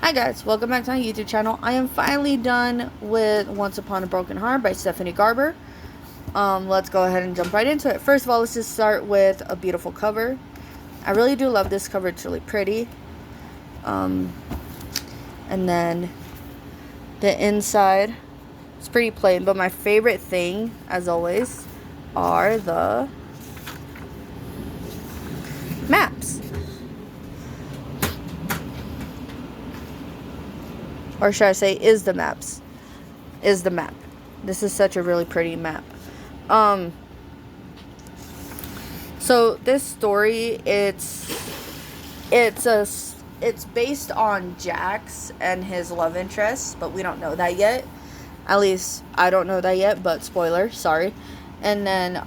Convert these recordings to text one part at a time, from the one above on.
Hi guys, welcome back to my YouTube channel. I am finally done with Once Upon a Broken Heart by Stephanie Garber. Let's go ahead and jump right into it. First of all, let's just start with a beautiful cover. I really do love this cover. It's really pretty. And then the inside, it's pretty plain, but my favorite thing, as always, are the maps. Or should I say, is the map. This is such a really pretty map. So this story, it's based on Jax and his love interest, but we don't know that yet. At least I don't know that yet, but spoiler, sorry. And then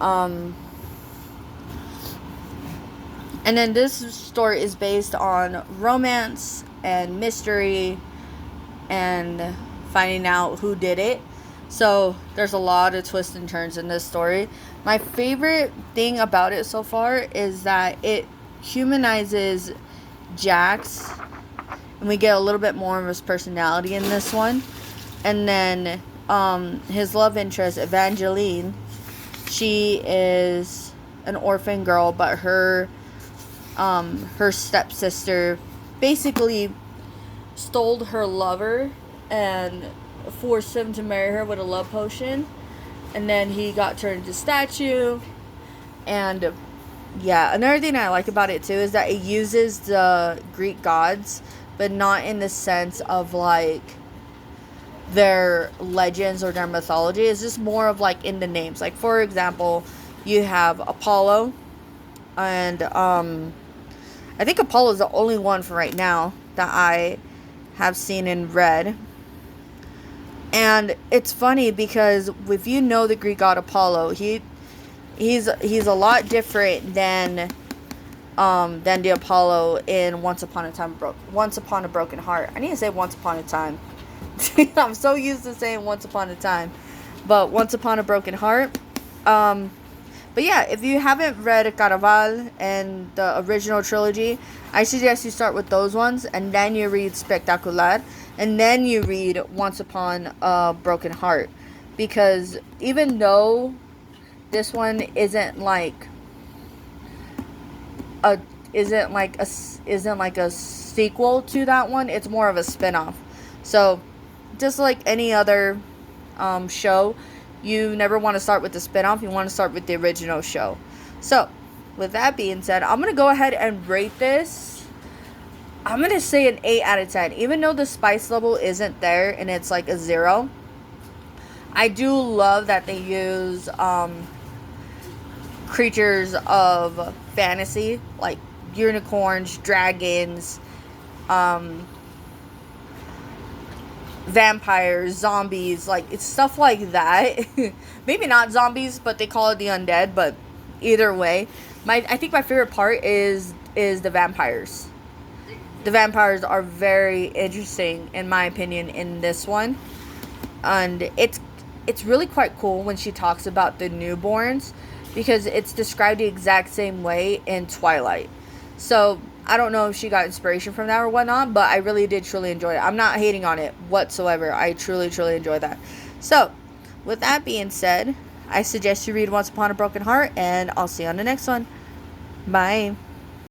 this story is based on romance and mystery and finding out who did it. So there's a lot of twists and turns in this story. My favorite thing about it so far is that it humanizes Jax, and we get a little bit more of his personality in this one. And then his love interest, Evangeline, she is an orphan girl, but her stepsister basically stole her lover and forced him to marry her with a love potion, and then he got turned into statue. And yeah, another thing I like about it too is that it uses the Greek gods, but not in the sense of like their legends or their mythology. It's just more of like in the names. Like, for example, you have Apollo, and I think Apollo is the only one for right now that I have seen in red. And it's funny because if you know the Greek god Apollo, he's a lot different than the Apollo in Once Upon a Broken Heart. I need to say Once Upon a Time. I'm so used to saying Once Upon a Time, but Once Upon a Broken Heart. But yeah, if you haven't read Caraval and the original trilogy, I suggest you start with those ones, and then you read Spectacular, and then you read Once Upon a Broken Heart. Because even though this one isn't like a sequel to that one, it's more of a spin-off. So just like any other show, you never want to start with the spin-off. You want to start with the original show. So, with that being said, I'm going to go ahead and rate this. I'm going to say an 8 out of 10. Even though the spice level isn't there and it's like a 0. I do love that they use creatures of fantasy, like unicorns, dragons, vampires, zombies, like it's stuff like that. Maybe not zombies, but they call it the undead. But either way, I think my favorite part is the vampires. The vampires are very interesting in my opinion in this one, and it's really quite cool when she talks about the newborns, because it's described the exact same way in Twilight. So I don't know if she got inspiration from that or whatnot, but I really did truly enjoy it. I'm not hating on it whatsoever. I truly enjoyed that. So, with that being said, I suggest you read Once Upon a Broken Heart, and I'll see you on the next one. Bye.